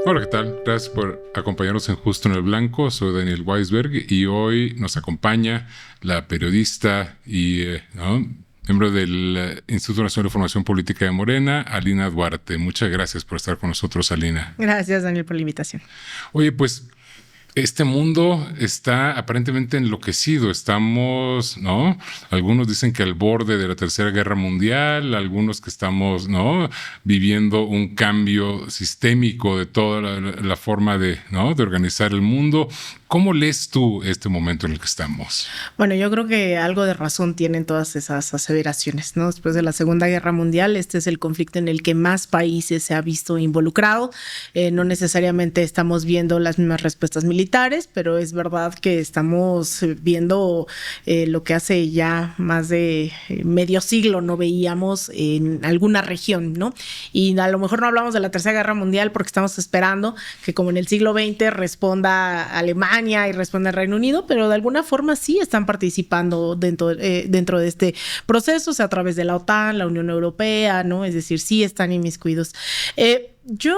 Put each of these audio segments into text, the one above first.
Hola, ¿qué tal? Gracias por acompañarnos en Justo en el Blanco. Soy Daniel Weisberg y hoy nos acompaña la periodista y miembro del Instituto Nacional de Formación Política de Morena, Alina Duarte. Muchas gracias por estar con nosotros, Alina. Gracias, Daniel, por la invitación. Oye, pues este mundo está aparentemente enloquecido. Estamos, ¿no? Algunos dicen que al borde de la Tercera Guerra Mundial, algunos que estamos, ¿no? Viviendo un cambio sistémico de toda la forma de, ¿no? De organizar el mundo. ¿Cómo lees tú este momento en el que estamos? Bueno, yo creo que algo de razón tienen todas esas aseveraciones, ¿no? Después de la Segunda Guerra Mundial, este es el conflicto en el que más países se ha visto involucrado. No necesariamente estamos viendo las mismas respuestas militares, pero es verdad que estamos viendo lo que hace ya más de medio siglo no veíamos en alguna región, ¿no? Y a lo mejor no hablamos de la Tercera Guerra Mundial porque estamos esperando que como en el siglo XX responda Alemania y responde el Reino Unido, pero de alguna forma sí están participando dentro de este proceso, o sea, a través de la OTAN, la Unión Europea, ¿no? Es decir, sí están inmiscuidos. Yo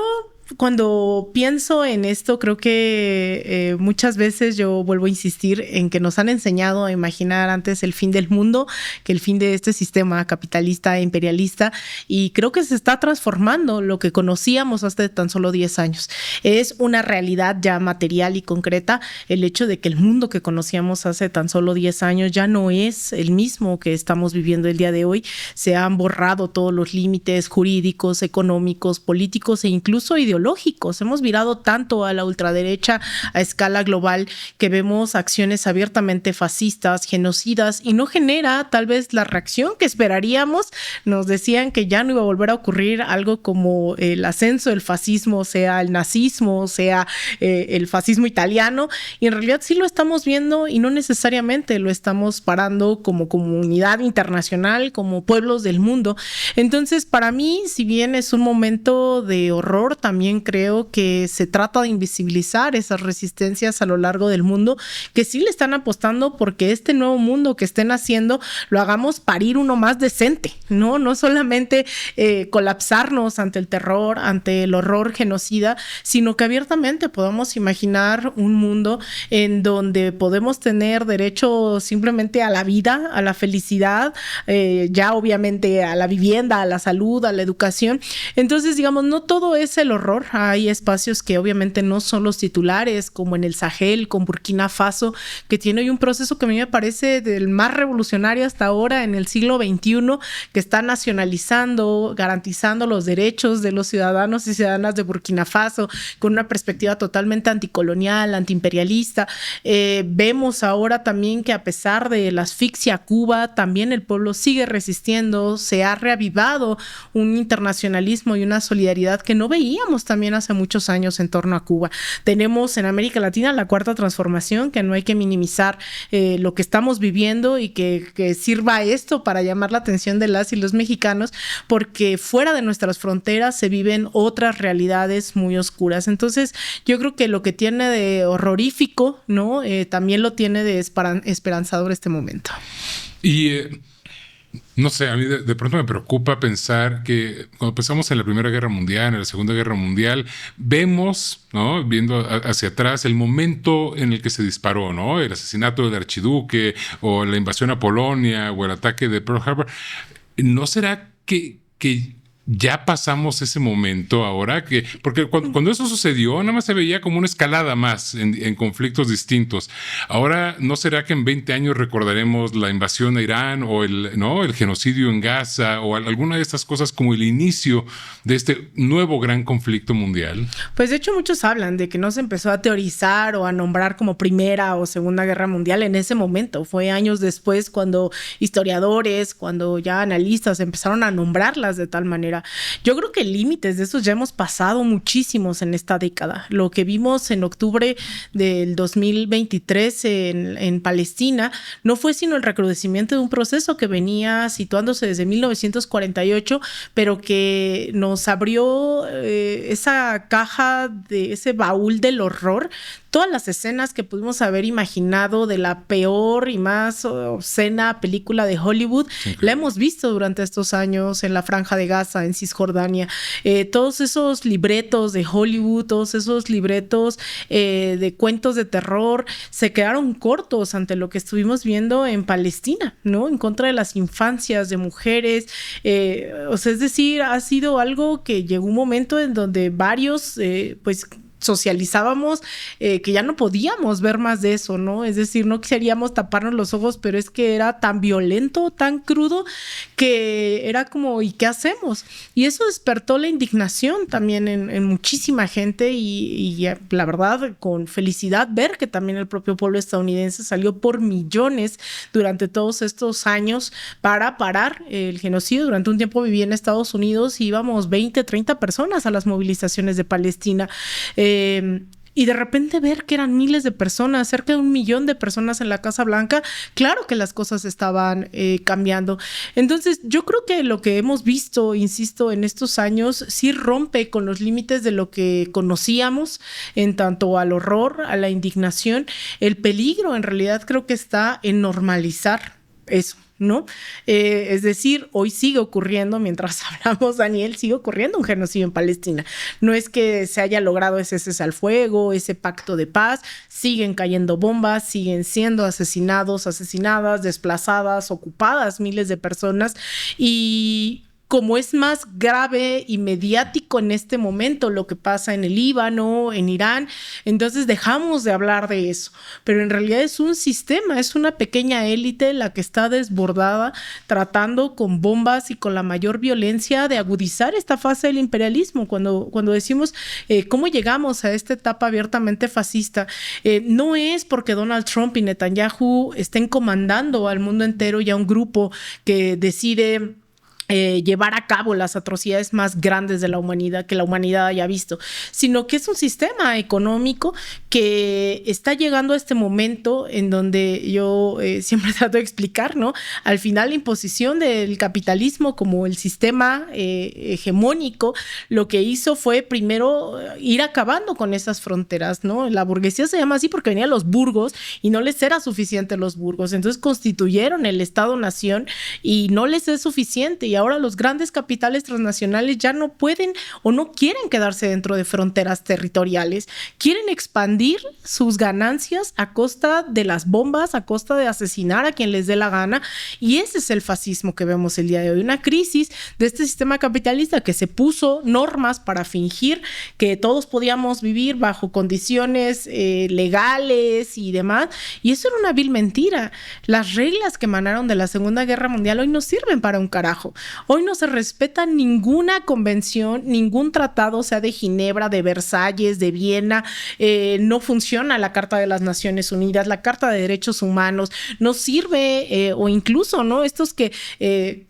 cuando pienso en esto, creo que muchas veces yo vuelvo a insistir en que nos han enseñado a imaginar antes el fin del mundo que el fin de este sistema capitalista e imperialista, y creo que se está transformando lo que conocíamos hace tan solo 10 años. Es una realidad ya material y concreta el hecho de que el mundo que conocíamos hace tan solo 10 años ya no es el mismo que estamos viviendo el día de hoy. Se han borrado todos los límites jurídicos, económicos, políticos e incluso ideológicos. Hemos virado tanto a la ultraderecha a escala global que vemos acciones abiertamente fascistas, genocidas, y no genera tal vez la reacción que esperaríamos. Nos decían que ya no iba a volver a ocurrir algo como el ascenso del fascismo, sea el nazismo, sea el fascismo italiano, y en realidad sí lo estamos viendo y no necesariamente lo estamos parando como comunidad internacional, como pueblos del mundo. Entonces, para mí, si bien es un momento de horror, también creo que se trata de invisibilizar esas resistencias a lo largo del mundo que sí le están apostando porque este nuevo mundo que estén haciendo lo hagamos parir uno más decente, no solamente colapsarnos ante el terror, ante el horror genocida, sino que abiertamente podamos imaginar un mundo en donde podemos tener derecho simplemente a la vida, a la felicidad, ya obviamente a la vivienda, a la salud, a la educación. Entonces, digamos, no todo es el horror. Hay espacios que obviamente no son los titulares, como en el Sahel, con Burkina Faso, que tiene hoy un proceso que a mí me parece del más revolucionario hasta ahora en el siglo XXI, que está nacionalizando, garantizando los derechos de los ciudadanos y ciudadanas de Burkina Faso, con una perspectiva totalmente anticolonial, antiimperialista. Vemos ahora también que a pesar de la asfixia a Cuba, también el pueblo sigue resistiendo, se ha reavivado un internacionalismo y una solidaridad que no veíamos también hace muchos años en torno a Cuba. Tenemos en América Latina la cuarta transformación, que no hay que minimizar lo que estamos viviendo y que sirva esto para llamar la atención de las y los mexicanos, porque fuera de nuestras fronteras se viven otras realidades muy oscuras. Entonces, yo creo que lo que tiene de horrorífico, ¿no? También lo tiene de esperanzador este momento. Y no sé, a mí de pronto me preocupa pensar que cuando pensamos en la Primera Guerra Mundial, en la Segunda Guerra Mundial, vemos, ¿no? Viendo hacia atrás el momento en el que se disparó, ¿no? El asesinato del archiduque o la invasión a Polonia o el ataque de Pearl Harbor. ¿No será que ya pasamos ese momento ahora? Porque cuando eso sucedió, nada más se veía como una escalada más en conflictos distintos. Ahora, ¿no será que en 20 años recordaremos la invasión a Irán o el genocidio en Gaza o alguna de estas cosas como el inicio de este nuevo gran conflicto mundial? Pues de hecho muchos hablan de que no se empezó a teorizar o a nombrar como Primera o Segunda Guerra Mundial en ese momento. Fue años después cuando historiadores, cuando ya analistas empezaron a nombrarlas de tal manera. Yo creo que límites de esos ya hemos pasado muchísimos en esta década. Lo que vimos en octubre del 2023 en Palestina no fue sino el recrudecimiento de un proceso que venía situándose desde 1948, pero que nos abrió esa caja, ese baúl del horror todas las escenas que pudimos haber imaginado de la peor y más obscena película de Hollywood, la hemos visto durante estos años en la Franja de Gaza, en Cisjordania. Todos esos libretos de Hollywood, todos esos libretos de cuentos de terror se quedaron cortos ante lo que estuvimos viendo en Palestina, ¿no? En contra de las infancias de mujeres. O sea, es decir, ha sido algo que llegó un momento en donde varios, pues, socializábamos que ya no podíamos ver más de eso, ¿no? Es decir, no queríamos taparnos los ojos, pero es que era tan violento, tan crudo, que era como, ¿y qué hacemos? Y eso despertó la indignación también en muchísima gente y la verdad, con felicidad ver que también el propio pueblo estadounidense salió por millones durante todos estos años para parar el genocidio. Durante un tiempo viví en Estados Unidos y íbamos 20, 30 personas a las movilizaciones de Palestina. Y de repente ver que eran miles de personas, cerca de 1 millón de personas en la Casa Blanca, claro que las cosas estaban cambiando. Entonces, yo creo que lo que hemos visto, insisto, en estos años, sí rompe con los límites de lo que conocíamos en tanto al horror, a la indignación. El peligro, en realidad, creo que está en normalizar eso, ¿no? Es decir, hoy sigue ocurriendo, mientras hablamos, Daniel, sigue ocurriendo un genocidio en Palestina. No es que se haya logrado ese cese al fuego, ese pacto de paz, siguen cayendo bombas, siguen siendo asesinados, asesinadas, desplazadas, ocupadas miles de personas, y como es más grave y mediático en este momento lo que pasa en el Líbano, en Irán, entonces dejamos de hablar de eso. Pero en realidad es un sistema, es una pequeña élite la que está desbordada, tratando con bombas y con la mayor violencia de agudizar esta fase del imperialismo. Cuando decimos cómo llegamos a esta etapa abiertamente fascista, no es porque Donald Trump y Netanyahu estén comandando al mundo entero y a un grupo que decide llevar a cabo las atrocidades más grandes de la humanidad que la humanidad haya visto, sino que es un sistema económico que está llegando a este momento en donde yo siempre trato de explicar, ¿no? Al final la imposición del capitalismo como el sistema hegemónico, lo que hizo fue primero ir acabando con esas fronteras, ¿no? La burguesía se llama así porque venían los burgos y no les era suficiente los burgos, entonces constituyeron el Estado-Nación y no les es suficiente, y ahora los grandes capitales transnacionales ya no pueden o no quieren quedarse dentro de fronteras territoriales, quieren expandir sus ganancias a costa de las bombas, a costa de asesinar a quien les dé la gana, y ese es el fascismo que vemos el día de hoy, una crisis de este sistema capitalista que se puso normas para fingir que todos podíamos vivir bajo condiciones legales y demás, y eso era una vil mentira. Las reglas que emanaron de la Segunda Guerra Mundial hoy no sirven para un carajo. Hoy no se respeta ninguna convención, ningún tratado, sea de Ginebra, de Versalles, de Viena. No funciona la Carta de las Naciones Unidas, la Carta de Derechos Humanos, no sirve, o incluso, ¿no? Estos que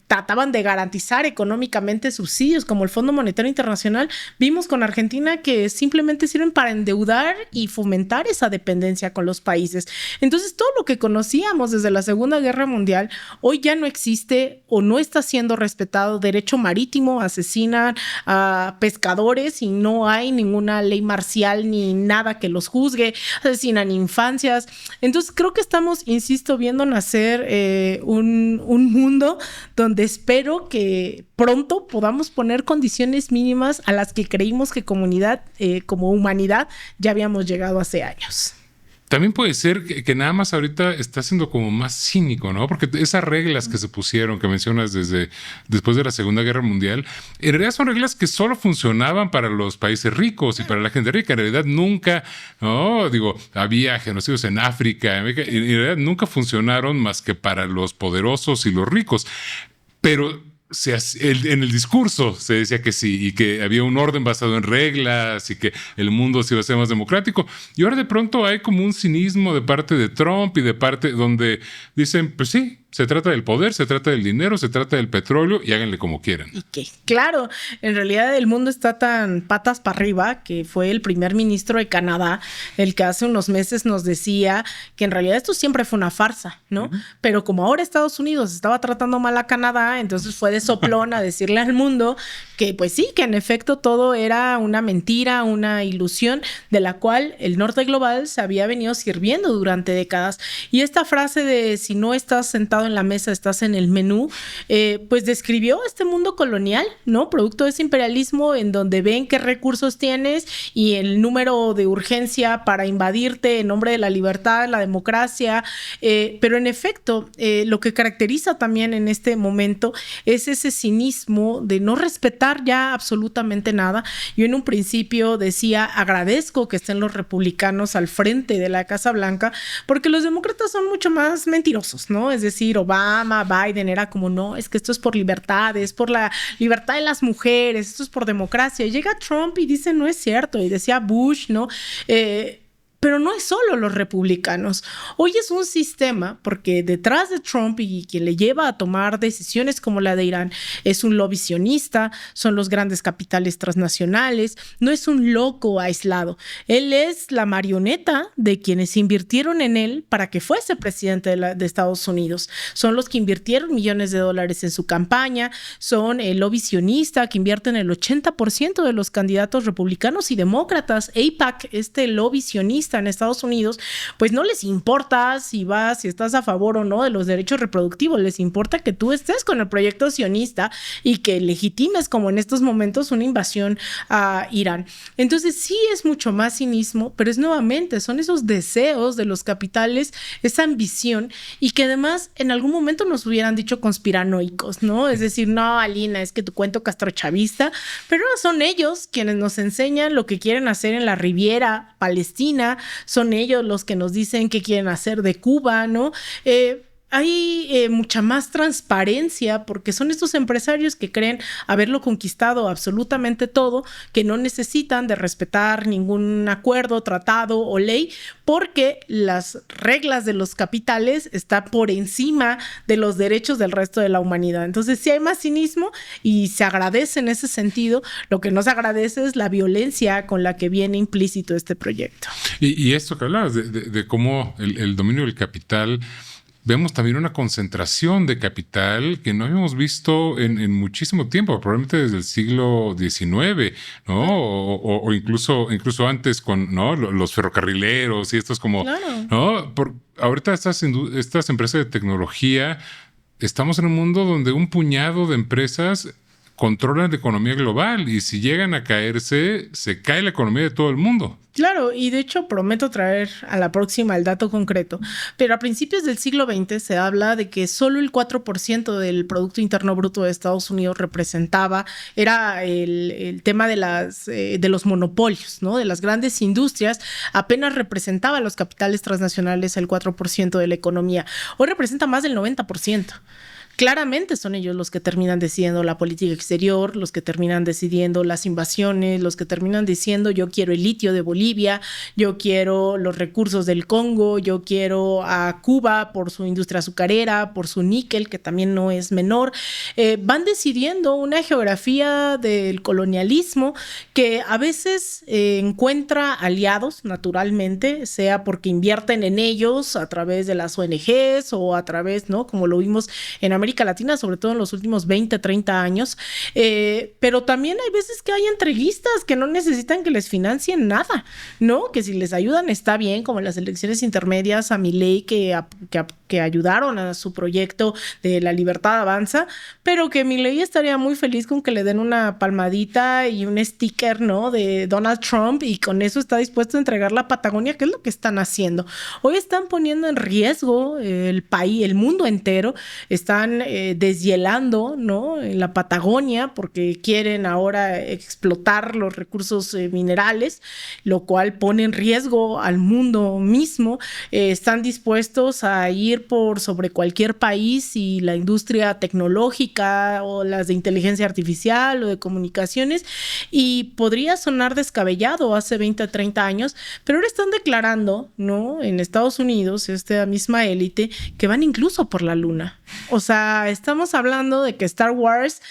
trataban de garantizar económicamente subsidios como el Fondo Monetario Internacional, vimos con Argentina que simplemente sirven para endeudar y fomentar esa dependencia con los países. Entonces, todo lo que conocíamos desde la Segunda Guerra Mundial hoy ya no existe o no está siendo respetado. Derecho marítimo, asesinan a pescadores y no hay ninguna ley marcial ni nada que los juzgue, asesinan infancias. Entonces, creo que estamos, insisto, viendo nacer un mundo donde espero que pronto podamos poner condiciones mínimas a las que creímos que como humanidad ya habíamos llegado hace años. También puede ser que nada más ahorita está siendo como más cínico, ¿no? Porque esas reglas que se pusieron, que mencionas después de la Segunda Guerra Mundial, en realidad son reglas que solo funcionaban para los países ricos y para la gente rica. En realidad nunca, ¿no? Digo, había genocidios en África, en realidad nunca funcionaron más que para los poderosos y los ricos. Pero en el discurso se decía que sí, y que había un orden basado en reglas y que el mundo se iba a ser más democrático. Y ahora de pronto hay como un cinismo de parte de Trump y de parte donde dicen, pues sí, se trata del poder, se trata del dinero, se trata del petróleo y háganle como quieran. Y que, claro, en realidad el mundo está tan patas para arriba que fue el primer ministro de Canadá el que hace unos meses nos decía que en realidad esto siempre fue una farsa, ¿no? Uh-huh. Pero como ahora Estados Unidos estaba tratando mal a Canadá, entonces fue de soplón a decirle al mundo que pues sí, que en efecto todo era una mentira, una ilusión de la cual el norte global se había venido sirviendo durante décadas. Y esta frase de si no estás sentado en la mesa, estás en el menú, pues describió este mundo colonial, ¿no? Producto de ese imperialismo en donde ven qué recursos tienes y el número de urgencia para invadirte en nombre de la libertad, la democracia, pero en efecto, lo que caracteriza también en este momento es ese cinismo de no respetar ya absolutamente nada. Yo en un principio decía, agradezco que estén los republicanos al frente de la Casa Blanca, porque los demócratas son mucho más mentirosos, ¿no? Es decir, Obama, Biden era como, no, es que esto es por libertad, es por la libertad de las mujeres, esto es por democracia. Y llega Trump y dice, no es cierto. Y decía Bush, ¿no? Pero no es solo los republicanos. Hoy es un sistema, porque detrás de Trump y quien le lleva a tomar decisiones como la de Irán es un lobby sionista, son los grandes capitales transnacionales, no es un loco aislado. Él es la marioneta de quienes invirtieron en él para que fuese presidente de Estados Unidos. Son los que invirtieron millones de dólares en su campaña, son el lobby sionista que invierte en el 80% de los candidatos republicanos y demócratas. AIPAC, este lobby sionista en Estados Unidos, pues no les importa si estás a favor o no de los derechos reproductivos, les importa que tú estés con el proyecto sionista y que legitimes, como en estos momentos, una invasión a Irán. Entonces sí es mucho más cinismo, pero es nuevamente, son esos deseos de los capitales, esa ambición, y que además en algún momento nos hubieran dicho conspiranoicos, ¿no? Es decir, no, Alina, es que tu cuento castrochavista, pero son ellos quienes nos enseñan lo que quieren hacer en la Riviera Palestina, son ellos los que nos dicen qué quieren hacer de Cuba, ¿no? Hay mucha más transparencia porque son estos empresarios que creen haberlo conquistado absolutamente todo, que no necesitan de respetar ningún acuerdo, tratado o ley, porque las reglas de los capitales están por encima de los derechos del resto de la humanidad. Entonces sí hay más cinismo y se agradece en ese sentido. Lo que no se agradece es la violencia con la que viene implícito este proyecto. Y esto que hablabas de cómo el dominio del capital, vemos también una concentración de capital que no habíamos visto en muchísimo tiempo, probablemente desde el siglo XIX, ¿no? O incluso antes con, ¿no?, los ferrocarrileros y estos como, claro, ¿no? Ahorita estas empresas de tecnología, estamos en un mundo donde un puñado de empresas controlan la economía global y si llegan a caerse, se cae la economía de todo el mundo. Claro, y de hecho prometo traer a la próxima el dato concreto, pero a principios del siglo XX se habla de que solo el 4% del Producto Interno Bruto de Estados Unidos era el tema de los monopolios, ¿no? De las grandes industrias, apenas representaba a los capitales transnacionales el 4% de la economía. Hoy representa más del 90%. Claramente son ellos los que terminan decidiendo la política exterior, los que terminan decidiendo las invasiones, los que terminan diciendo yo quiero el litio de Bolivia, yo quiero los recursos del Congo, yo quiero a Cuba por su industria azucarera, por su níquel, que también no es menor. Van decidiendo una geografía del colonialismo que a veces encuentra aliados naturalmente, sea porque invierten en ellos a través de las ONGs o a través, ¿no?, como lo vimos en América Latina, sobre todo en los últimos 20, 30 años, pero también hay veces que hay entreguistas que no necesitan que les financien nada, ¿no? Que si les ayudan está bien, como en las elecciones intermedias a Milei que ayudaron a su proyecto de La Libertad Avanza, pero que Milei estaría muy feliz con que le den una palmadita y un sticker, ¿no?, de Donald Trump, y con eso está dispuesto a entregar la Patagonia, que es lo que están haciendo. Hoy están poniendo en riesgo el país, el mundo entero, están deshielando, ¿no?, en la Patagonia porque quieren ahora explotar los recursos minerales, lo cual pone en riesgo al mundo mismo. Están dispuestos a ir por sobre cualquier país y la industria tecnológica o las de inteligencia artificial o de comunicaciones, y podría sonar descabellado hace 20 30 años, pero ahora están declarando, ¿no?, en Estados Unidos, esta misma élite, que van incluso por la luna. O sea, estamos hablando de que Star Wars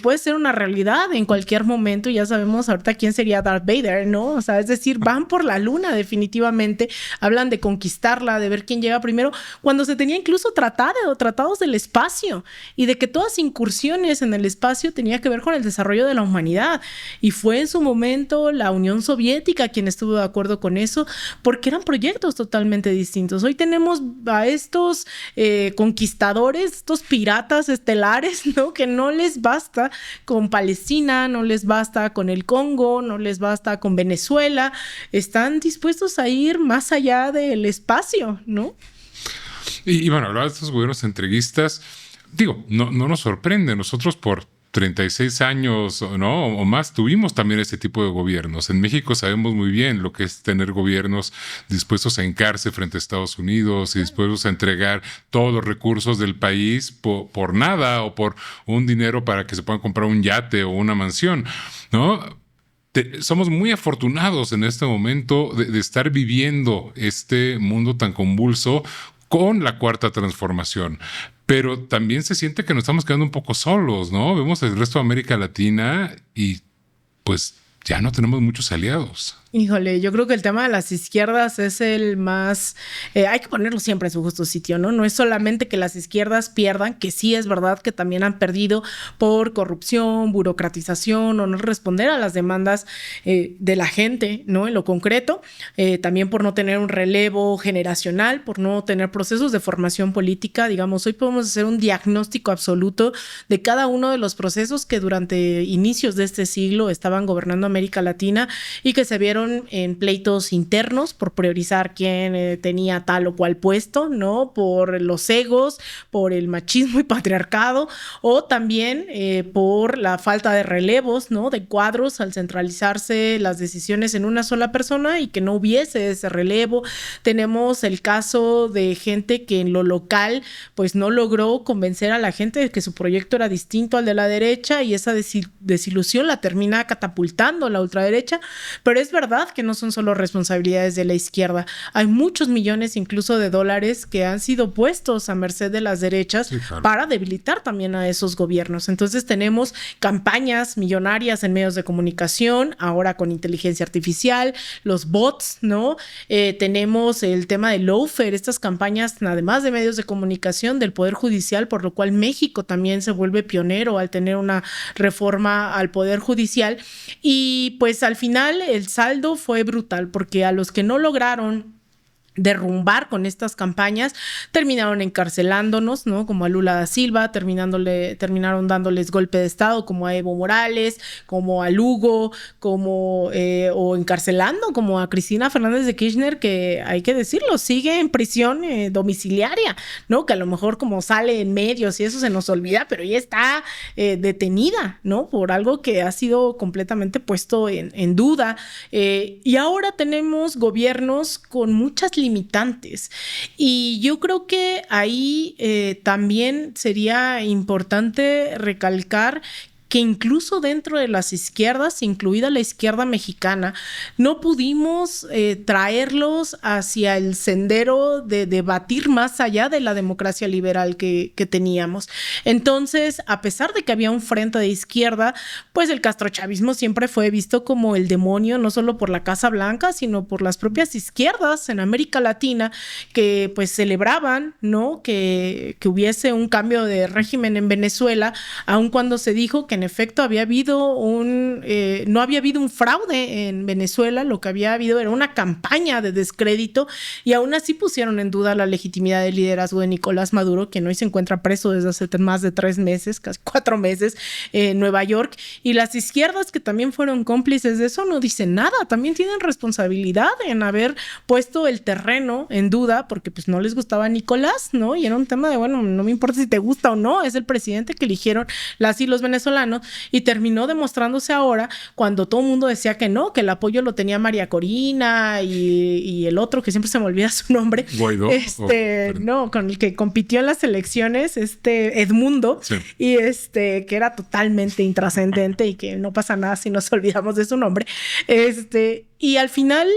puede ser una realidad en cualquier momento y ya sabemos ahorita quién sería Darth Vader, ¿no? O sea, es decir, van por la luna definitivamente, hablan de conquistarla, de ver quién llega primero, cuando se tenía incluso tratados del espacio y de que todas incursiones en el espacio tenía que ver con el desarrollo de la humanidad. Y fue en su momento la Unión Soviética quien estuvo de acuerdo con eso, porque eran proyectos totalmente distintos. Hoy tenemos a estos conquistadores, estos piratas estelares, ¿no? Que no les basta con Palestina, no les basta con el Congo, no les basta con Venezuela, están dispuestos a ir más allá del espacio, ¿no? Y bueno, hablar de estos gobiernos entreguistas, digo, no nos sorprende. Nosotros por 36 años, ¿no? O más, tuvimos también ese tipo de gobiernos. En México sabemos muy bien lo que es tener gobiernos dispuestos a hincarse frente a Estados Unidos y dispuestos a entregar todos los recursos del país por nada o por un dinero para que se puedan comprar un yate o una mansión, ¿no? Somos muy afortunados en este momento de estar viviendo este mundo tan convulso con la cuarta transformación. Pero también se siente que nos estamos quedando un poco solos, ¿no? Vemos el resto de América Latina y pues ya no tenemos muchos aliados. Híjole, yo creo que el tema de las izquierdas es el más... hay que ponerlo siempre en su justo sitio, ¿no? No es solamente que las izquierdas pierdan, que sí es verdad que también han perdido por corrupción, burocratización o no responder a las demandas de la gente, ¿no? En lo concreto, también por no tener un relevo generacional, por no tener procesos de formación política. Digamos, hoy podemos hacer un diagnóstico absoluto de cada uno de los procesos que durante inicios de este siglo estaban gobernando América Latina y que se vieron en pleitos internos por priorizar quién tenía tal o cual puesto, ¿no? Por los egos, por el machismo y patriarcado, o también por la falta de relevos, ¿no? De cuadros al centralizarse las decisiones en una sola persona y que no hubiese ese relevo. Tenemos el caso de gente que en lo local pues no logró convencer a la gente de que su proyecto era distinto al de la derecha y esa desilusión la termina catapultando la ultraderecha, pero es verdad que no son solo responsabilidades de la izquierda. Hay muchos millones incluso de dólares que han sido puestos a merced de las derechas, sí, claro, para debilitar también a esos gobiernos. Entonces tenemos campañas millonarias en medios de comunicación, ahora con inteligencia artificial, los bots, ¿no? Tenemos el tema de lawfare, estas campañas, además de medios de comunicación, del Poder Judicial, por lo cual México también se vuelve pionero al tener una reforma al Poder Judicial. Y pues al final el saldo fue brutal, porque a los que no lograron derrumbar con estas campañas terminaron encarcelándonos, ¿no? Como a Lula da Silva, terminaron dándoles golpe de estado, como a Evo Morales, como a Lugo, como o encarcelando como a Cristina Fernández de Kirchner, que hay que decirlo, sigue en prisión domiciliaria, ¿no? Que a lo mejor como sale en medios y eso se nos olvida, pero ella está detenida, ¿no? Por algo que ha sido completamente puesto en duda. Y ahora tenemos gobiernos con muchas limitantes. Y yo creo que ahí también sería importante recalcar que incluso dentro de las izquierdas, incluida la izquierda mexicana, no pudimos traerlos hacia el sendero de debatir más allá de la democracia liberal que teníamos. Entonces, a pesar de que había un frente de izquierda, pues el castrochavismo siempre fue visto como el demonio, no solo por la Casa Blanca, sino por las propias izquierdas en América Latina, que pues celebraban, ¿no? que hubiese un cambio de régimen en Venezuela, aun cuando se dijo que en efecto no había habido un fraude en Venezuela, lo que había habido era una campaña de descrédito y aún así pusieron en duda la legitimidad del liderazgo de Nicolás Maduro, quien hoy se encuentra preso desde hace más de 3 meses, casi 4 meses en Nueva York, y las izquierdas que también fueron cómplices de eso no dicen nada, también tienen responsabilidad en haber puesto el terreno en duda porque pues no les gustaba Nicolás, ¿no? Y era un tema de, bueno, no me importa si te gusta o no, es el presidente que eligieron las y los venezolanos, y terminó demostrándose ahora cuando todo el mundo decía que no, que el apoyo lo tenía María Corina y el otro que siempre se me olvida su nombre, Guaidó, no, con el que compitió en las elecciones, Edmundo, sí, y que era totalmente intrascendente y que no pasa nada si nos olvidamos de su nombre, y al final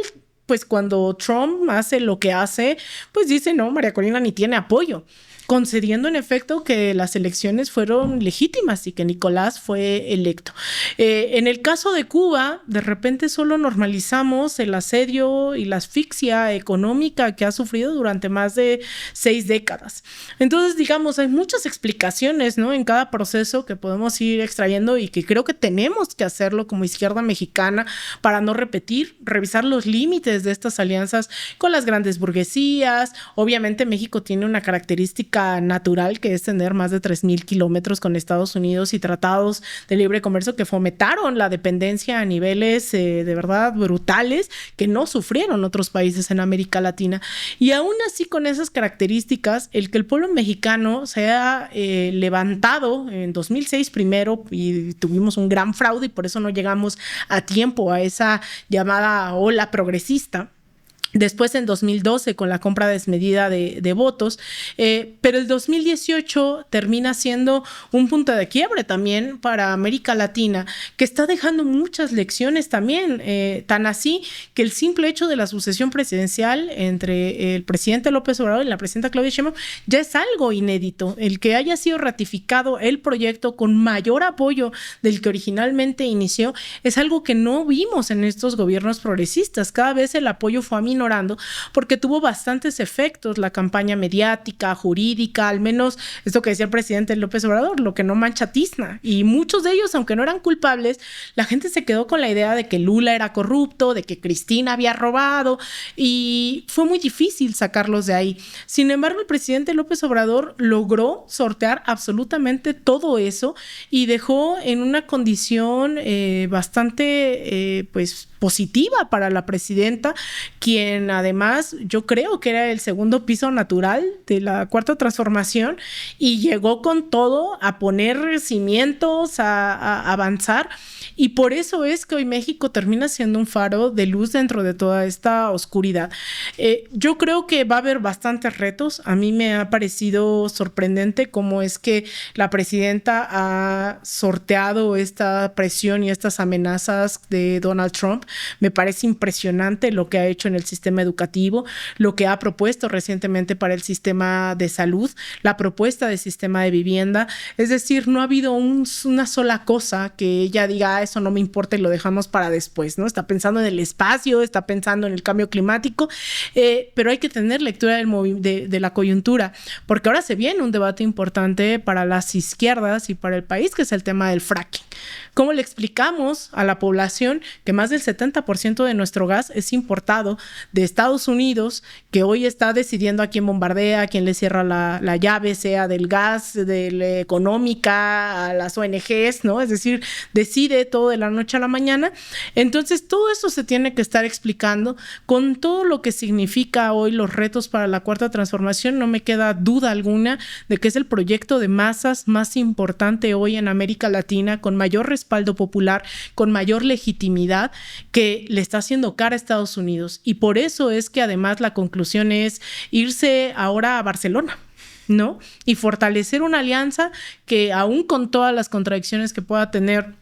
pues cuando Trump hace lo que hace, pues dice, no, María Corina ni tiene apoyo. concediendo en efecto que las elecciones fueron legítimas y que Nicolás fue electo. En el caso de Cuba, de repente solo normalizamos el asedio y la asfixia económica que ha sufrido durante más de 6 décadas. Entonces, digamos, hay muchas explicaciones, ¿no?, en cada proceso que podemos ir extrayendo y que creo que tenemos que hacerlo como izquierda mexicana para no repetir, revisar los límites de estas alianzas con las grandes burguesías. Obviamente México tiene una característica natural, que es tener más de 3,000 kilómetros con Estados Unidos y tratados de libre comercio que fomentaron la dependencia a niveles de verdad brutales que no sufrieron otros países en América Latina. Y aún así, con esas características, el que el pueblo mexicano se ha levantado en 2006 primero, y tuvimos un gran fraude y por eso no llegamos a tiempo a esa llamada ola progresista. Después en 2012 con la compra desmedida de votos, pero el 2018 termina siendo un punto de quiebre también para América Latina, que está dejando muchas lecciones también, tan así que el simple hecho de la sucesión presidencial entre el presidente López Obrador y la presidenta Claudia Sheinbaum ya es algo inédito. El que haya sido ratificado el proyecto con mayor apoyo del que originalmente inició es algo que no vimos en estos gobiernos progresistas. Cada vez el apoyo fue aminorando porque tuvo bastantes efectos, la campaña mediática, jurídica, al menos esto que decía el presidente López Obrador, lo que no mancha tizna, y muchos de ellos, aunque no eran culpables, la gente se quedó con la idea de que Lula era corrupto, de que Cristina había robado, y fue muy difícil sacarlos de ahí. Sin embargo, el presidente López Obrador logró sortear absolutamente todo eso y dejó en una condición bastante pues positiva para la presidenta, quien además yo creo que era el segundo piso natural de la Cuarta Transformación y llegó con todo a poner cimientos, a avanzar, y por eso es que hoy México termina siendo un faro de luz dentro de toda esta oscuridad. Yo creo que va a haber bastantes retos. A mí me ha parecido sorprendente cómo es que la presidenta ha sorteado esta presión y estas amenazas de Donald Trump. Me parece impresionante lo que ha hecho en el sistema educativo, lo que ha propuesto recientemente para el sistema de salud, la propuesta del sistema de vivienda. Es decir, no ha habido una sola cosa que ella diga, eso no me importa y lo dejamos para después, ¿no? Está pensando en el espacio, está pensando en el cambio climático, pero hay que tener lectura de la coyuntura, porque ahora se viene un debate importante para las izquierdas y para el país, que es el tema del fracking. ¿Cómo le explicamos a la población que más del 70% de nuestro gas es importado de Estados Unidos, que hoy está decidiendo a quién bombardea, a quién le cierra la llave, sea del gas, de la económica, a las ONGs, ¿no? Es decir, decide todo de la noche a la mañana. Entonces, todo eso se tiene que estar explicando con todo lo que significa hoy los retos para la Cuarta Transformación. No me queda duda alguna de que es el proyecto de masas más importante hoy en América Latina, con mayor respaldo popular, con mayor legitimidad, que le está haciendo cara a Estados Unidos. Y por eso es que además la conclusión es irse ahora a Barcelona, ¿no? Y fortalecer una alianza que, aún con todas las contradicciones que pueda tener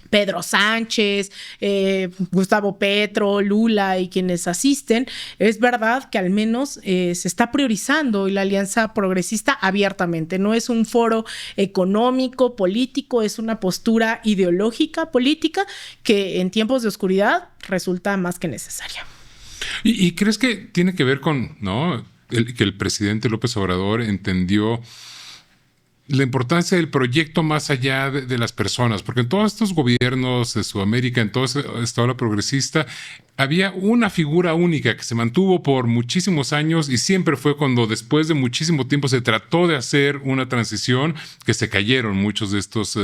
Pedro Sánchez, Gustavo Petro, Lula y quienes asisten, es verdad que al menos se está priorizando la alianza progresista abiertamente. No es un foro económico, político, es una postura ideológica, política, que en tiempos de oscuridad resulta más que necesaria. ¿Y crees que tiene que ver con, ¿no?, que el presidente López Obrador entendió la importancia del proyecto más allá de las personas? Porque en todos estos gobiernos de Sudamérica, en toda esta ola progresista, había una figura única que se mantuvo por muchísimos años, y siempre fue cuando después de muchísimo tiempo se trató de hacer una transición, que se cayeron muchos de estos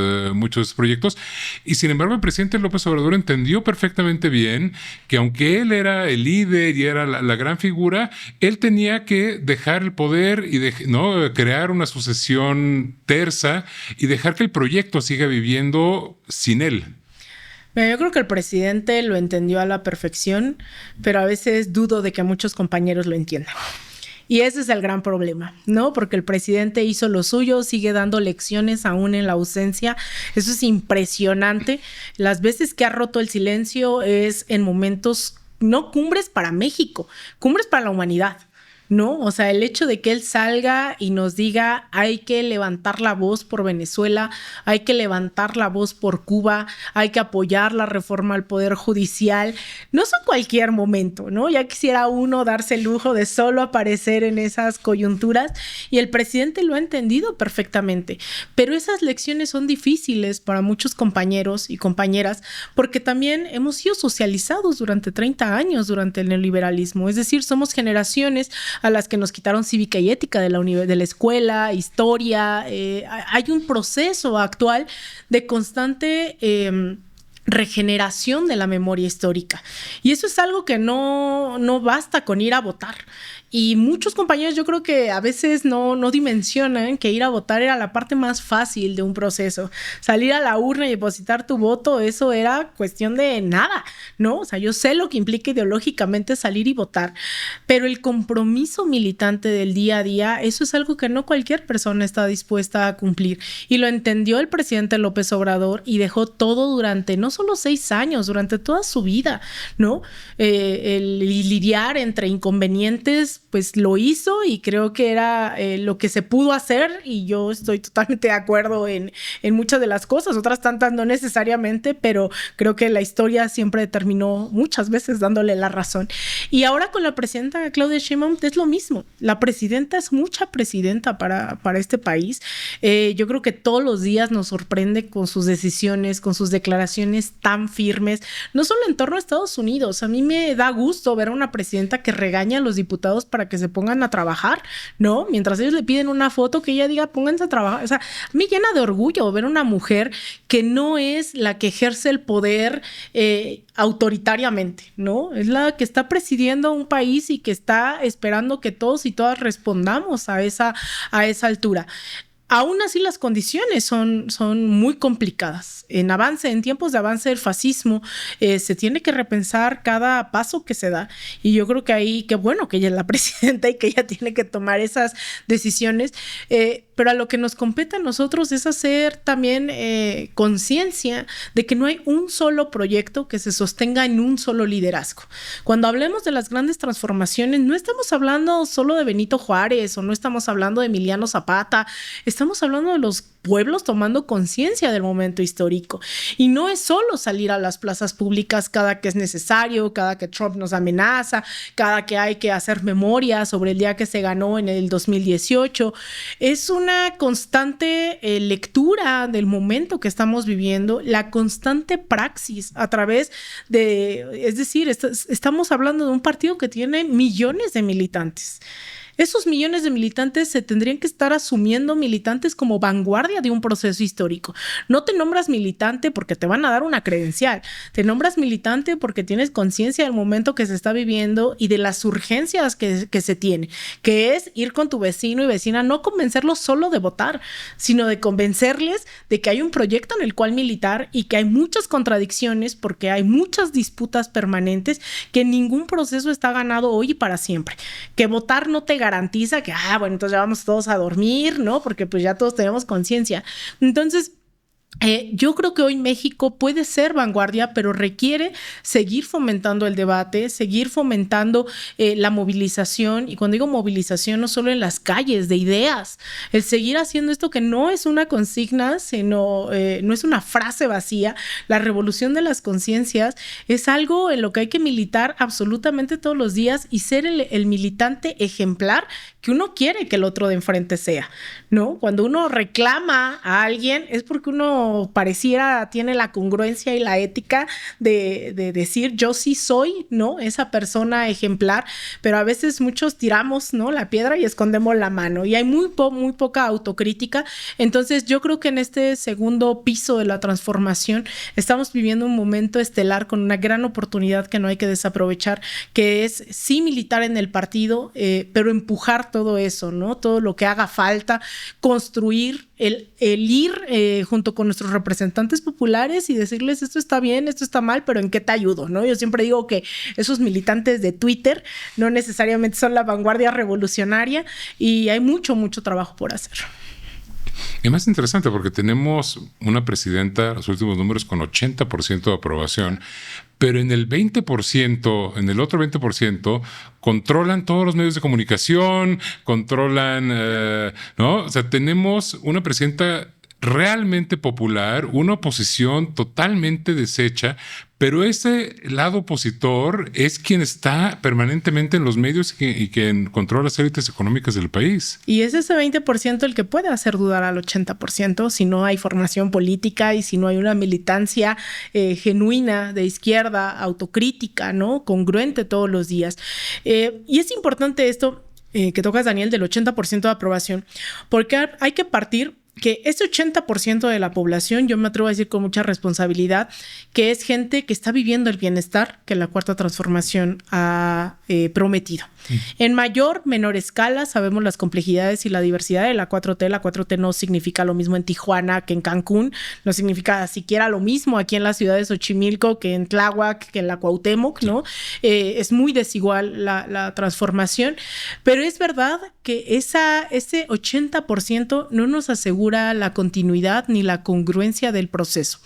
proyectos. Y sin embargo, el presidente López Obrador entendió perfectamente bien que aunque él era el líder y era la gran figura, él tenía que dejar el poder y ¿no?, crear una sucesión tersa y dejar que el proyecto siga viviendo sin él. Yo creo que el presidente lo entendió a la perfección, pero a veces dudo de que muchos compañeros lo entiendan. Y ese es el gran problema, ¿no? Porque el presidente hizo lo suyo, sigue dando lecciones aún en la ausencia. Eso es impresionante. Las veces que ha roto el silencio es en momentos, no cumbres para México, cumbres para la humanidad, ¿no? O sea, el hecho de que él salga y nos diga hay que levantar la voz por Venezuela, hay que levantar la voz por Cuba, hay que apoyar la reforma al Poder Judicial, no son cualquier momento, ¿no? Ya quisiera uno darse el lujo de solo aparecer en esas coyunturas y el presidente lo ha entendido perfectamente, pero esas lecciones son difíciles para muchos compañeros y compañeras porque también hemos sido socializados durante 30 años durante el neoliberalismo, es decir, somos generaciones a las que nos quitaron cívica y ética de la escuela, historia. Hay un proceso actual de constante regeneración de la memoria histórica. Y eso es algo que no basta con ir a votar. Y muchos compañeros yo creo que a veces no dimensionan que ir a votar era la parte más fácil de un proceso. Salir a la urna y depositar tu voto, eso era cuestión de nada, ¿no? O sea, yo sé lo que implica ideológicamente salir y votar, pero el compromiso militante del día a día, eso es algo que no cualquier persona está dispuesta a cumplir. Y lo entendió el presidente López Obrador y dejó todo durante no solo 6 años, durante toda su vida, ¿no? El lidiar entre inconvenientes, pues lo hizo y creo que era lo que se pudo hacer y yo estoy totalmente de acuerdo en muchas de las cosas, otras tantas no necesariamente, pero creo que la historia siempre terminó muchas veces dándole la razón. Y ahora con la presidenta Claudia Sheinbaum es lo mismo, la presidenta es mucha presidenta para este país. Yo creo que todos los días nos sorprende con sus decisiones, con sus declaraciones tan firmes, no solo en torno a Estados Unidos. A mí me da gusto ver a una presidenta que regaña a los diputados para que se pongan a trabajar, ¿no? Mientras ellos le piden una foto, que ella diga, pónganse a trabajar. O sea, me llena de orgullo ver una mujer que no es la que ejerce el poder autoritariamente, ¿no? Es la que está presidiendo un país y que está esperando que todos y todas respondamos a esa altura. Aún así las condiciones son muy complicadas. En tiempos de avance del fascismo, se tiene que repensar cada paso que se da. Y yo creo que ahí, qué bueno que ella es la presidenta y que ella tiene que tomar esas decisiones. Pero a lo que nos compete a nosotros es hacer también conciencia de que no hay un solo proyecto que se sostenga en un solo liderazgo. Cuando hablemos de las grandes transformaciones, no estamos hablando solo de Benito Juárez o no estamos hablando de Emiliano Zapata, estamos hablando de los pueblos tomando conciencia del momento histórico. Y no es solo salir a las plazas públicas cada que es necesario, cada que Trump nos amenaza, cada que hay que hacer memoria sobre el día que se ganó en el 2018. Es una constante lectura del momento que estamos viviendo, la constante praxis a través de, es decir, estamos hablando de un partido que tiene millones de militantes. Esos millones de militantes se tendrían que estar asumiendo militantes como vanguardia de un proceso histórico. No te nombras militante porque te van a dar una credencial. Te nombras militante porque tienes conciencia del momento que se está viviendo y de las urgencias que se tiene, que es ir con tu vecino y vecina, no convencerlos solo de votar, sino de convencerles de que hay un proyecto en el cual militar y que hay muchas contradicciones porque hay muchas disputas permanentes, que ningún proceso está ganado hoy y para siempre. Que votar no te garantiza que, bueno, entonces ya vamos todos a dormir, ¿no? Porque pues ya todos tenemos conciencia. Entonces, yo creo que hoy México puede ser vanguardia, pero requiere seguir fomentando el debate, seguir fomentando la movilización. Y cuando digo movilización, no solo en las calles, de ideas, el seguir haciendo esto que no es una consigna, sino no es una frase vacía. La revolución de las conciencias es algo en lo que hay que militar absolutamente todos los días y ser el militante ejemplar que uno quiere que el otro de enfrente sea, ¿no? Cuando uno reclama a alguien es porque uno pareciera tiene la congruencia y la ética de decir yo sí soy, ¿no? Esa persona ejemplar, pero a veces muchos tiramos, ¿no? La piedra y escondemos la mano y hay muy poca autocrítica. Entonces yo creo que en este segundo piso de la transformación estamos viviendo un momento estelar con una gran oportunidad que no hay que desaprovechar, que es sí militar en el partido, pero empujar todo eso, ¿no? Todo lo que haga falta, construir, el ir junto con nuestros representantes populares y decirles esto está bien, esto está mal, pero ¿en qué te ayudo? ¿No? Yo siempre digo que esos militantes de Twitter no necesariamente son la vanguardia revolucionaria y hay mucho trabajo por hacer. Y más interesante porque tenemos una presidenta, los últimos números, con 80% de aprobación, pero en el 20%, en el otro 20%, controlan todos los medios de comunicación, controlan, ¿no? O sea, tenemos una presidenta realmente popular, una oposición totalmente deshecha, pero ese lado opositor es quien está permanentemente en los medios y quien controla las élites económicas del país. Y es ese 20% el que puede hacer dudar al 80% si no hay formación política y si no hay una militancia genuina de izquierda, autocrítica, ¿no? Congruente todos los días. Y es importante esto que tocas, Daniel, del 80% de aprobación, porque hay que partir que ese 80% de la población, yo me atrevo a decir con mucha responsabilidad, que es gente que está viviendo el bienestar que la Cuarta Transformación ha prometido. En mayor, menor escala, sabemos las complejidades y la diversidad de la 4T. La 4T no significa lo mismo en Tijuana que en Cancún, no significa siquiera lo mismo aquí en la ciudad de Xochimilco que en Tláhuac, que en la Cuauhtémoc, ¿no? Es muy desigual la transformación, pero es verdad que ese 80% no nos asegura la continuidad ni la congruencia del proceso.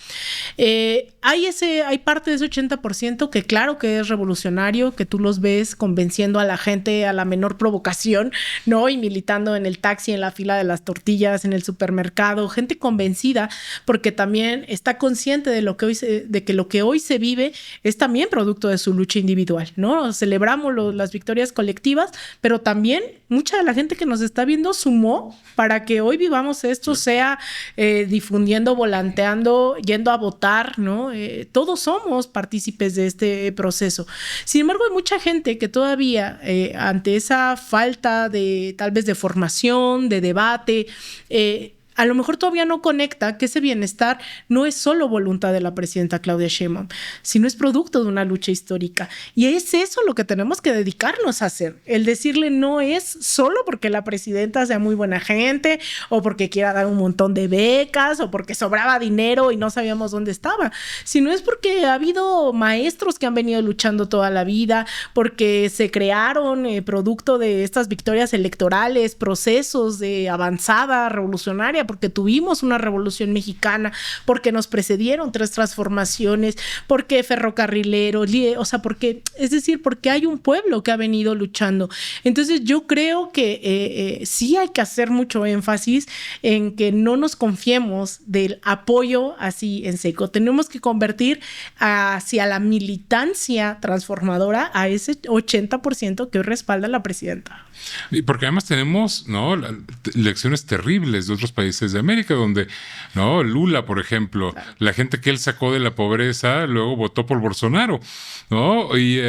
Hay parte de ese 80% que claro que es revolucionario, que tú los ves convenciendo a la gente a la menor provocación, ¿no? Y militando en el taxi, en la fila de las tortillas, en el supermercado, gente convencida porque también está consciente de que lo que hoy se vive es también producto de su lucha individual, ¿no? Celebramos las victorias colectivas, pero también mucha de la gente que nos está viendo sumó para que hoy vivamos esto, sea difundiendo, volanteando, yendo a votar, ¿no? Todos somos partícipes de este proceso. Sin embargo, hay mucha gente que todavía, ante esa falta de, tal vez, de formación, de debate, a lo mejor todavía no conecta que ese bienestar no es solo voluntad de la presidenta Claudia Sheinbaum, sino es producto de una lucha histórica. Y es eso lo que tenemos que dedicarnos a hacer. El decirle no es solo porque la presidenta sea muy buena gente o porque quiera dar un montón de becas o porque sobraba dinero y no sabíamos dónde estaba, sino es porque ha habido maestros que han venido luchando toda la vida, porque se crearon producto de estas victorias electorales, procesos de avanzada revolucionaria, porque tuvimos una revolución mexicana, porque nos precedieron 3 transformaciones, porque ferrocarrileros, o sea, porque hay un pueblo que ha venido luchando. Entonces yo creo que sí hay que hacer mucho énfasis en que no nos confiemos del apoyo así en seco. Tenemos que convertir hacia la militancia transformadora a ese 80% que hoy respalda a la presidenta. Y porque además tenemos, ¿no?, lecciones terribles de otros países de América, donde, ¿no?, Lula, por ejemplo, claro, la gente que él sacó de la pobreza, luego votó por Bolsonaro, ¿no? Y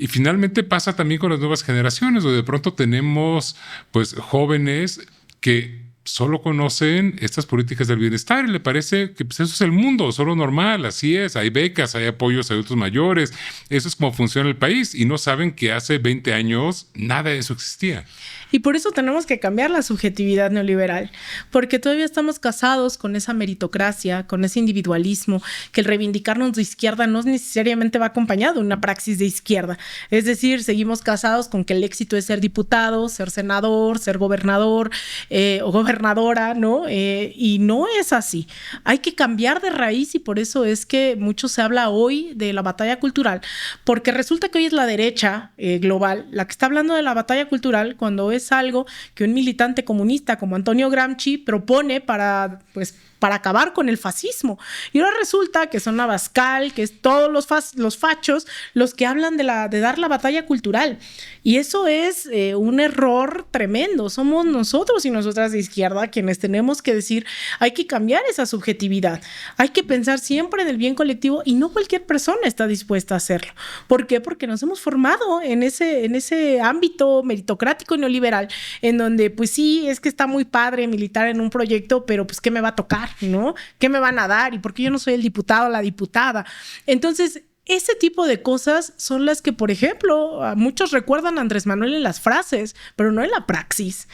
finalmente pasa también con las nuevas generaciones, donde de pronto tenemos, pues, jóvenes que solo conocen estas políticas del bienestar y le parece que pues, eso es el mundo, solo normal, así es, hay becas, hay apoyos a adultos mayores, eso es como funciona el país, y no saben que hace 20 años nada de eso existía. Y por eso tenemos que cambiar la subjetividad neoliberal, porque todavía estamos casados con esa meritocracia, con ese individualismo, que el reivindicarnos de izquierda no necesariamente va acompañado de una praxis de izquierda. Es decir, seguimos casados con que el éxito es ser diputado, ser senador, ser gobernador o gobernadora, ¿no? Y no es así. Hay que cambiar de raíz y por eso es que mucho se habla hoy de la batalla cultural, porque resulta que hoy es la derecha global la que está hablando de la batalla cultural cuando es algo que un militante comunista como Antonio Gramsci propone para acabar con el fascismo. Y ahora resulta que son Abascal, que es todos los fachos los que hablan de dar la batalla cultural. Y eso es un error tremendo. Somos nosotros y nosotras de izquierda quienes tenemos que decir, hay que cambiar esa subjetividad. Hay que pensar siempre en el bien colectivo y no cualquier persona está dispuesta a hacerlo. ¿Por qué? Porque nos hemos formado en ese ámbito meritocrático y neoliberal, en donde pues sí, es que está muy padre militar en un proyecto, pero pues ¿qué me va a tocar? ¿No? ¿Qué me van a dar? ¿Y por qué yo no soy el diputado o la diputada? Entonces, ese tipo de cosas son las que, por ejemplo, muchos recuerdan a Andrés Manuel en las frases, pero no en la praxis.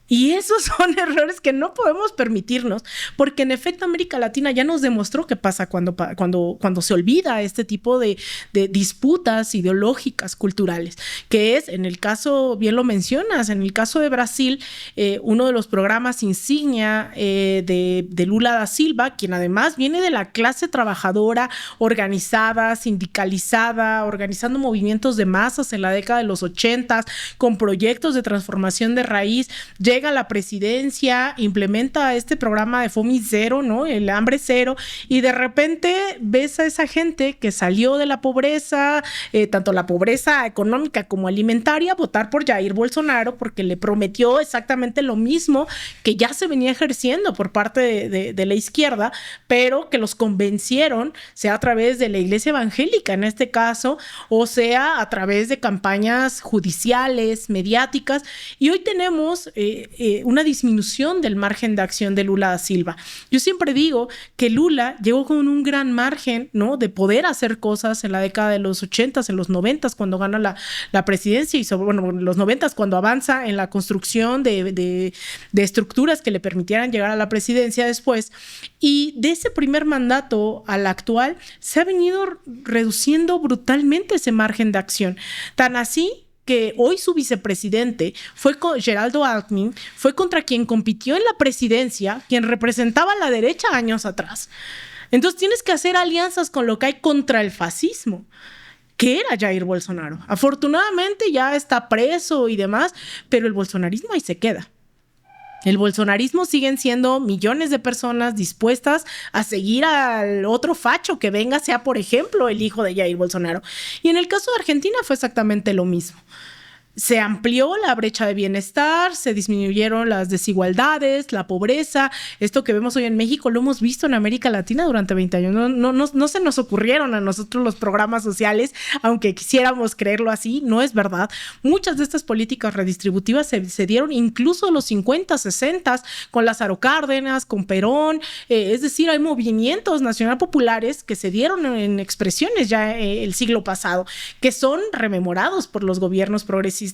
Y esos son errores que no podemos permitirnos, porque en efecto América Latina ya nos demostró qué pasa cuando se olvida este tipo de disputas ideológicas, culturales, que es, en el caso, bien lo mencionas, en el caso de Brasil, uno de los programas insignia de Lula da Silva, quien además viene de la clase trabajadora organizada, sindicalizada, organizando movimientos de masas en la década de los 80, con proyectos de transformación de raíz, llega a la presidencia, implementa este programa de FOMI cero, ¿no? El hambre cero, y de repente ves a esa gente que salió de la pobreza, tanto la pobreza económica como alimentaria, votar por Jair Bolsonaro porque le prometió exactamente lo mismo que ya se venía ejerciendo por parte de la izquierda, pero que los convencieron, sea a través de la iglesia evangélica en este caso, o sea a través de campañas judiciales, mediáticas, y hoy tenemos una disminución del margen de acción de Lula da Silva. Yo siempre digo que Lula llegó con un gran margen, ¿no?, de poder hacer cosas en la década de los 80s, en los 90s, cuando gana la presidencia, y en los 90s, cuando avanza en la construcción de estructuras que le permitieran llegar a la presidencia después. Y de ese primer mandato al actual se ha venido reduciendo brutalmente ese margen de acción. Tan así que hoy su vicepresidente Geraldo Alckmin fue contra quien compitió en la presidencia, quien representaba a la derecha años atrás. Entonces tienes que hacer alianzas con lo que hay contra el fascismo, que era Jair Bolsonaro. Afortunadamente ya está preso y demás, pero el bolsonarismo ahí se queda. El bolsonarismo siguen siendo millones de personas dispuestas a seguir al otro facho que venga, sea por ejemplo el hijo de Jair Bolsonaro. Y en el caso de Argentina fue exactamente lo mismo. Se amplió la brecha de bienestar, se disminuyeron las desigualdades, la pobreza. Esto que vemos hoy en México lo hemos visto en América Latina durante 20 años. No se nos ocurrieron a nosotros los programas sociales, aunque quisiéramos creerlo así, no es verdad. Muchas de estas políticas redistributivas se dieron incluso en los 50, 60, con Lázaro Cárdenas, con Perón. Es decir, hay movimientos nacional populares que se dieron en expresiones ya el siglo pasado, que son rememorados por los gobiernos progresistas.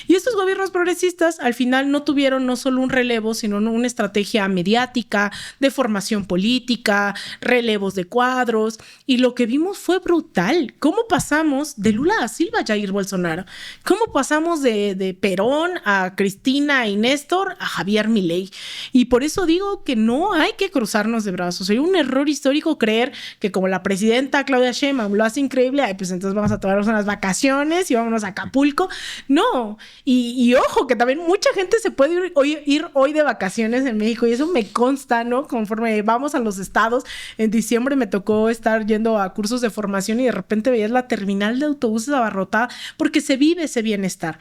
Y estos gobiernos progresistas al final no tuvieron no solo un relevo, sino una estrategia mediática, de formación política, relevos de cuadros, y lo que vimos fue brutal. ¿Cómo pasamos de Lula da Silva a Jair Bolsonaro? ¿Cómo pasamos de Perón a Cristina y Néstor a Javier Milei? Y por eso digo que no hay que cruzarnos de brazos. Sería un error histórico creer que como la presidenta Claudia Sheinbaum lo hace increíble, pues entonces vamos a tomarnos unas vacaciones y vámonos a Acapulco. No, y ojo, que también mucha gente se puede ir hoy de vacaciones en México, y eso me consta, ¿no? Conforme vamos a los estados, en diciembre me tocó estar yendo a cursos de formación y de repente veías la terminal de autobuses abarrotada porque se vive ese bienestar.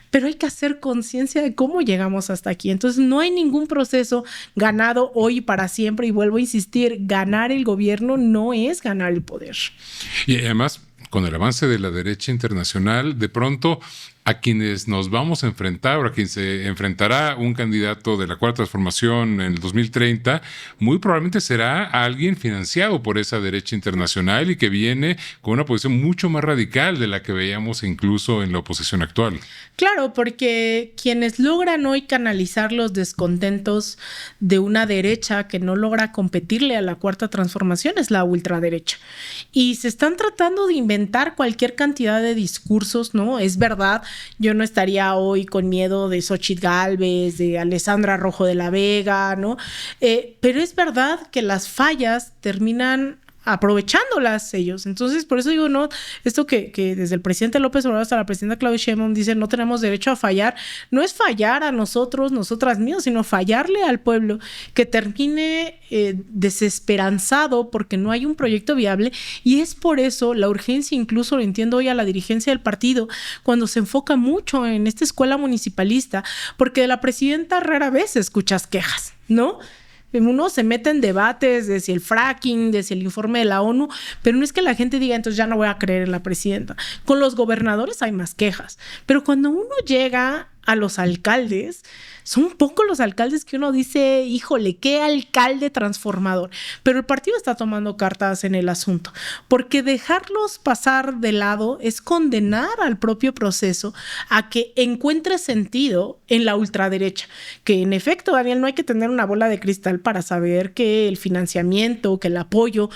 Pero hay que hacer conciencia de cómo llegamos hasta aquí. Entonces no hay ningún proceso ganado hoy y para siempre, y vuelvo a insistir, ganar el gobierno no es ganar el poder. Y además, con el avance de la derecha internacional, de pronto a quienes nos vamos a enfrentar, o a quien se enfrentará un candidato de la Cuarta Transformación en el 2030, muy probablemente será alguien financiado por esa derecha internacional y que viene con una posición mucho más radical de la que veíamos incluso en la oposición actual. Claro, porque quienes logran hoy canalizar los descontentos de una derecha que no logra competirle a la Cuarta Transformación es la ultraderecha. Y se están tratando de inventar cualquier cantidad de discursos, ¿no? Es verdad, yo no estaría hoy con miedo de Xóchitl Gálvez, de Alessandra Rojo de la Vega, ¿no? Pero es verdad que las fallas terminan aprovechándolas ellos. Entonces, por eso digo, no, esto que desde el presidente López Obrador hasta la presidenta Claudia Sheinbaum dicen no tenemos derecho a fallar, no es fallar a nosotros, nosotras mismas, sino fallarle al pueblo, que termine desesperanzado porque no hay un proyecto viable. Y es por eso la urgencia, incluso lo entiendo hoy a la dirigencia del partido, cuando se enfoca mucho en esta escuela municipalista, porque de la presidenta rara vez escuchas quejas, ¿no? Uno se mete en debates de si el fracking, de si el informe de la ONU, pero no es que la gente diga entonces ya no voy a creer en la presidenta. Con los gobernadores hay más quejas, pero cuando uno llega a los alcaldes, son pocos los alcaldes que uno dice, híjole, qué alcalde transformador. Pero el partido está tomando cartas en el asunto, porque dejarlos pasar de lado es condenar al propio proceso a que encuentre sentido en la ultraderecha. Que en efecto, Daniel, no hay que tener una bola de cristal para saber que el financiamiento, que el apoyo,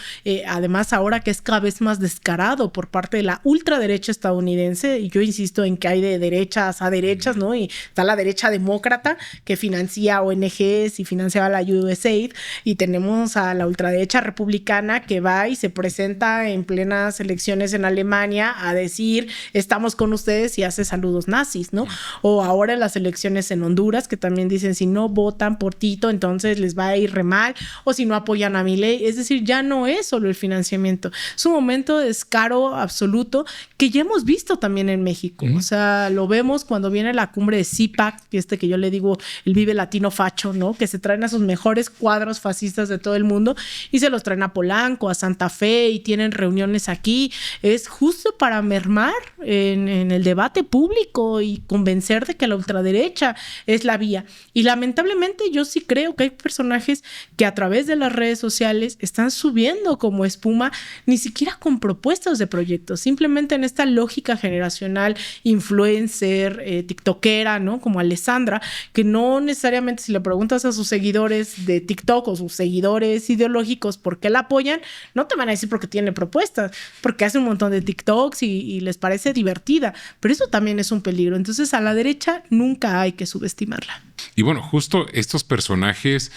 además ahora que es cada vez más descarado por parte de la ultraderecha estadounidense, y yo insisto en que hay de derechas a derechas, ¿no? Y está la derecha demócrata que financia ONGs y financiaba la USAID, y tenemos a la ultraderecha republicana que va y se presenta en plenas elecciones en Alemania a decir estamos con ustedes y hace saludos nazis, ¿no? O ahora en las elecciones en Honduras que también dicen si no votan por Tito entonces les va a ir re mal, o si no apoyan a Milei. Es decir, ya no es solo el financiamiento, es un momento de descaro absoluto que ya hemos visto también en México. O sea, lo vemos cuando viene la cumbre de CIPAC, que yo le digo el Vive Latino Facho, ¿no? Que se traen a sus mejores cuadros fascistas de todo el mundo y se los traen a Polanco, a Santa Fe, y tienen reuniones aquí. Es justo para mermar en el debate público y convencer de que la ultraderecha es la vía. Y lamentablemente yo sí creo que hay personajes que a través de las redes sociales están subiendo como espuma, ni siquiera con propuestas de proyectos, simplemente en esta lógica generacional influencer, tiktokera, ¿no? Como Alessandra, que no necesariamente si le preguntas a sus seguidores de TikTok o sus seguidores ideológicos por qué la apoyan, no te van a decir porque tiene propuestas, porque hace un montón de TikToks y les parece divertida, pero eso también es un peligro. Entonces a la derecha nunca hay que subestimarla. Y bueno, justo estos personajes,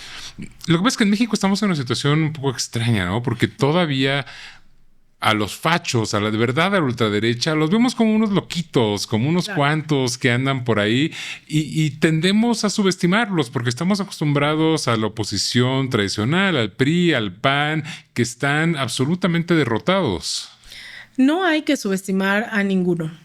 lo que pasa es que en México estamos en una situación un poco extraña, ¿no? Porque todavía a los fachos, a la de verdad, a la ultraderecha, los vemos como unos loquitos, como unos cuantos que andan por ahí y tendemos a subestimarlos porque estamos acostumbrados a la oposición tradicional, al PRI, al PAN, que están absolutamente derrotados. No hay que subestimar a ninguno.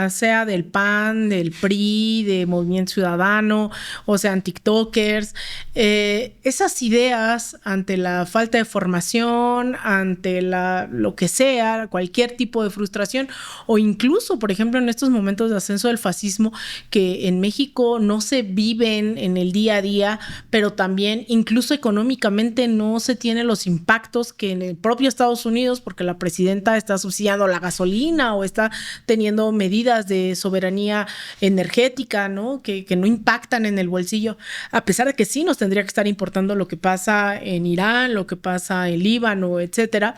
Sea del PAN, del PRI, de Movimiento Ciudadano, o sean tiktokers, esas ideas ante la falta de formación, ante lo que sea, cualquier tipo de frustración, o incluso, por ejemplo, en estos momentos de ascenso del fascismo, que en México no se viven en el día a día, pero también incluso económicamente no se tienen los impactos que en el propio Estados Unidos, porque la presidenta está subsidiando la gasolina o está teniendo medidas de soberanía energética, ¿no? Que no impactan en el bolsillo, a pesar de que sí nos tendría que estar importando lo que pasa en Irán, lo que pasa en Líbano, etcétera.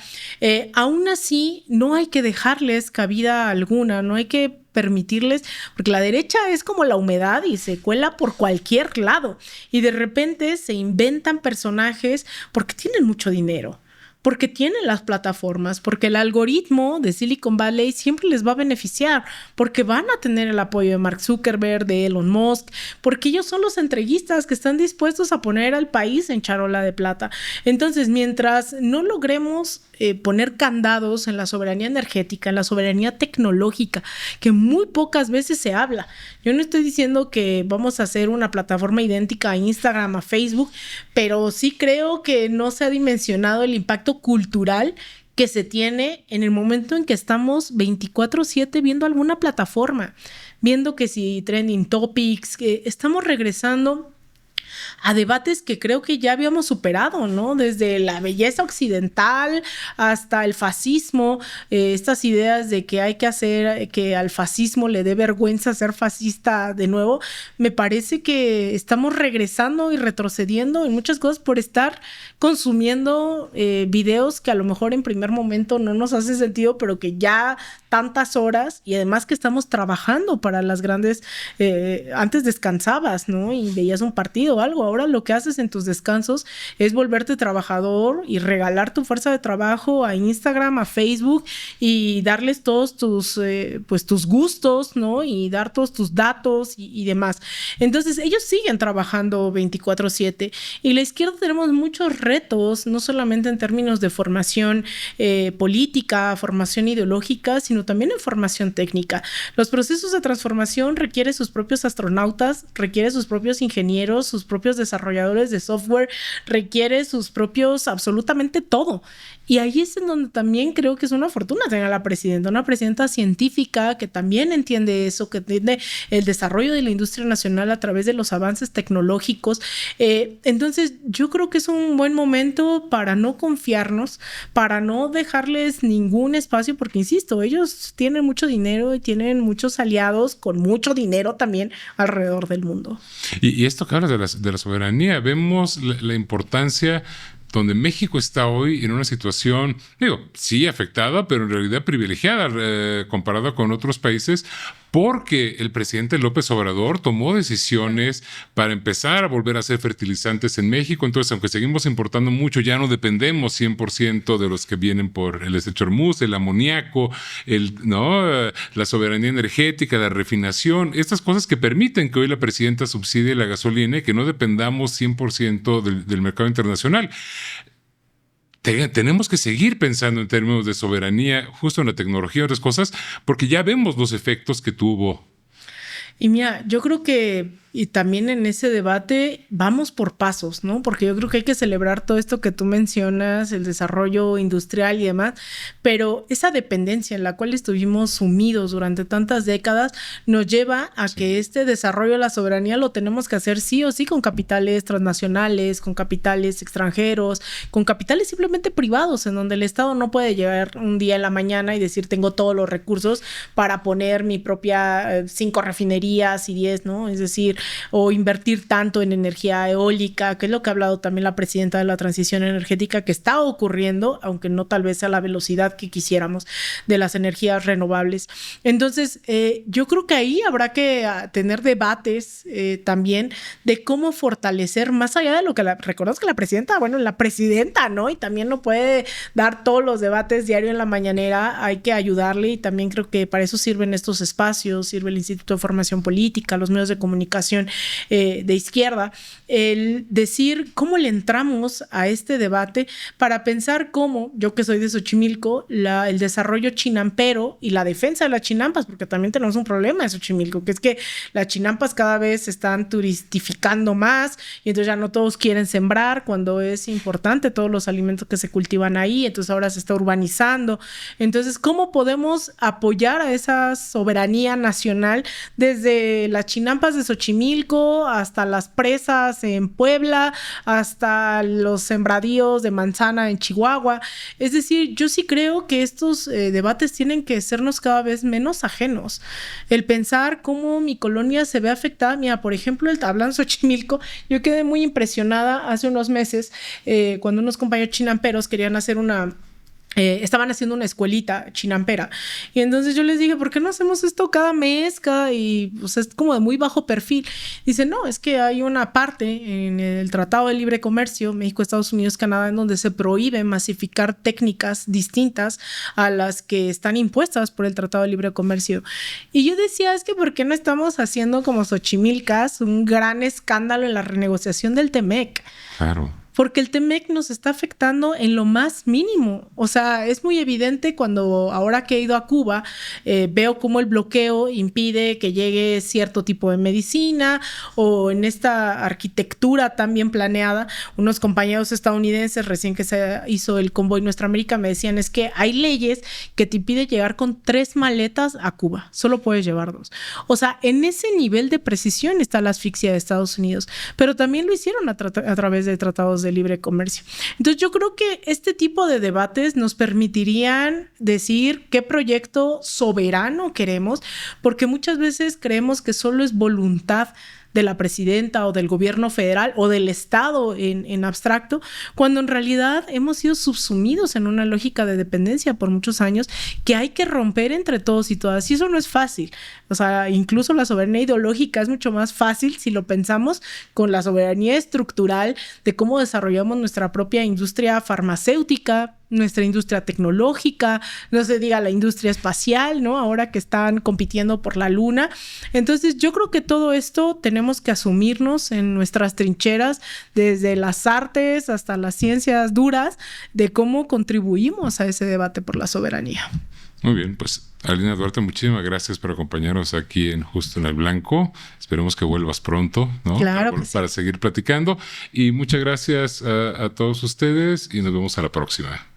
Aún así, no hay que dejarles cabida alguna, no hay que permitirles, porque la derecha es como la humedad y se cuela por cualquier lado, y de repente se inventan personajes porque tienen mucho dinero, porque tienen las plataformas, porque el algoritmo de Silicon Valley siempre les va a beneficiar, porque van a tener el apoyo de Mark Zuckerberg, de Elon Musk, porque ellos son los entreguistas que están dispuestos a poner al país en charola de plata. Entonces, mientras no logremos poner candados en la soberanía energética, en la soberanía tecnológica, que muy pocas veces se habla. Yo no estoy diciendo que vamos a hacer una plataforma idéntica a Instagram, a Facebook, pero sí creo que no se ha dimensionado el impacto cultural que se tiene en el momento en que estamos 24/7 viendo alguna plataforma, viendo que si trending topics, que estamos regresando a debates que creo que ya habíamos superado, ¿no? Desde la belleza occidental hasta el fascismo, estas ideas de que hay que hacer que al fascismo le dé vergüenza ser fascista de nuevo. Me parece que estamos regresando y retrocediendo en muchas cosas por estar consumiendo videos que a lo mejor en primer momento no nos hace sentido, pero que ya tantas horas, y además que estamos trabajando para las grandes, antes descansabas, ¿no? Y veías un partido o algo. Ahora lo que haces en tus descansos es volverte trabajador y regalar tu fuerza de trabajo a Instagram, a Facebook, y darles todos tus gustos, ¿no? Y dar todos tus datos y demás. Entonces ellos siguen trabajando 24/7, y la izquierda tenemos muchos retos, no solamente en términos de formación política, formación ideológica, sino también en formación técnica. Los procesos de transformación requieren sus propios astronautas, requieren sus propios ingenieros, sus propios desarrolladores de software, requiere sus propios, absolutamente todo. Y ahí es en donde también creo que es una fortuna tener a la presidenta, una presidenta científica que también entiende eso, que entiende el desarrollo de la industria nacional a través de los avances tecnológicos. Entonces, yo creo que es un buen momento para no confiarnos, para no dejarles ningún espacio, porque insisto, ellos tienen mucho dinero y tienen muchos aliados con mucho dinero también alrededor del mundo. Y esto que hablas de la soberanía, vemos la importancia donde México está hoy en una situación, sí afectada, pero en realidad privilegiada comparada con otros países, porque el presidente López Obrador tomó decisiones para empezar a volver a hacer fertilizantes en México. Entonces, aunque seguimos importando mucho, ya no dependemos 100% de los que vienen por el estrecho de Hormuz, el amoníaco, la soberanía energética, la refinación, estas cosas que permiten que hoy la presidenta subsidie la gasolina y que no dependamos 100% del mercado internacional. Tenemos que seguir pensando en términos de soberanía, justo en la tecnología y otras cosas, porque ya vemos los efectos que tuvo. Y mira, yo creo que y también en ese debate vamos por pasos, ¿no? Porque yo creo que hay que celebrar todo esto que tú mencionas, el desarrollo industrial y demás, pero esa dependencia en la cual estuvimos sumidos durante tantas décadas nos lleva a que este desarrollo de la soberanía lo tenemos que hacer sí o sí con capitales transnacionales, con capitales extranjeros, con capitales simplemente privados, en donde el Estado no puede llegar un día en la mañana y decir tengo todos los recursos para poner mi propia 5 refinerías y 10, ¿no? Es decir, o invertir tanto en energía eólica, que es lo que ha hablado también la presidenta de la transición energética, que está ocurriendo, aunque no tal vez a la velocidad que quisiéramos de las energías renovables. Entonces, yo creo que ahí habrá que tener debates también de cómo fortalecer más allá de lo que recordamos que la presidenta, ¿no? Y también no puede dar todos los debates diario en la mañanera, hay que ayudarle y también creo que para eso sirven estos espacios, sirve el Instituto de Formación Política, los medios de comunicación de izquierda, el decir cómo le entramos a este debate para pensar cómo, yo que soy de Xochimilco, el desarrollo chinampero y la defensa de las chinampas, porque también tenemos un problema en Xochimilco, que es que las chinampas cada vez se están turistificando más y entonces ya no todos quieren sembrar cuando es importante todos los alimentos que se cultivan ahí, entonces ahora se está urbanizando. Entonces, ¿cómo podemos apoyar a esa soberanía nacional desde las chinampas de Xochimilco hasta las presas en Puebla, hasta los sembradíos de manzana en Chihuahua? Es decir, yo sí creo que estos debates tienen que sernos cada vez menos ajenos. El pensar cómo mi colonia se ve afectada. Mira, por ejemplo, hablando de Xochimilco, yo quedé muy impresionada hace unos meses cuando unos compañeros chinamperos querían hacer estaban haciendo una escuelita chinampera y entonces yo les dije, ¿por qué no hacemos esto cada mes? Y pues es como de muy bajo perfil. Dice, no, es que hay una parte en el Tratado de Libre Comercio México, Estados Unidos, Canadá, en donde se prohíbe masificar técnicas distintas a las que están impuestas por el Tratado de Libre Comercio. Y yo decía, es que ¿por qué no estamos haciendo como Xochimilcas un gran escándalo en la renegociación del TEMEC? Claro. Porque el TEMEC nos está afectando en lo más mínimo. O sea, es muy evidente cuando ahora que he ido a Cuba, veo cómo el bloqueo impide que llegue cierto tipo de medicina o en esta arquitectura tan bien planeada. Unos compañeros estadounidenses recién que se hizo el convoy Nuestra América me decían es que hay leyes que te impiden llegar con 3 maletas a Cuba. Solo puedes llevar 2. O sea, en ese nivel de precisión está la asfixia de Estados Unidos. Pero también lo hicieron a través de tratados de libre comercio. Entonces yo creo que este tipo de debates nos permitirían decir qué proyecto soberano queremos, porque muchas veces creemos que solo es voluntad de la presidenta o del gobierno federal o del Estado en abstracto, cuando en realidad hemos sido subsumidos en una lógica de dependencia por muchos años que hay que romper entre todos y todas. Y eso no es fácil. O sea, incluso la soberanía ideológica es mucho más fácil si lo pensamos con la soberanía estructural de cómo desarrollamos nuestra propia industria farmacéutica, nuestra industria tecnológica, no se diga la industria espacial, ¿no? Ahora que están compitiendo por la luna. Entonces, yo creo que todo esto tenemos que asumirnos en nuestras trincheras, desde las artes hasta las ciencias duras, de cómo contribuimos a ese debate por la soberanía. Muy bien, pues Alina Duarte, muchísimas gracias por acompañarnos aquí en Justo en el Blanco. Esperemos que vuelvas pronto, ¿no? Claro para seguir platicando. Y muchas gracias a todos ustedes y nos vemos a la próxima.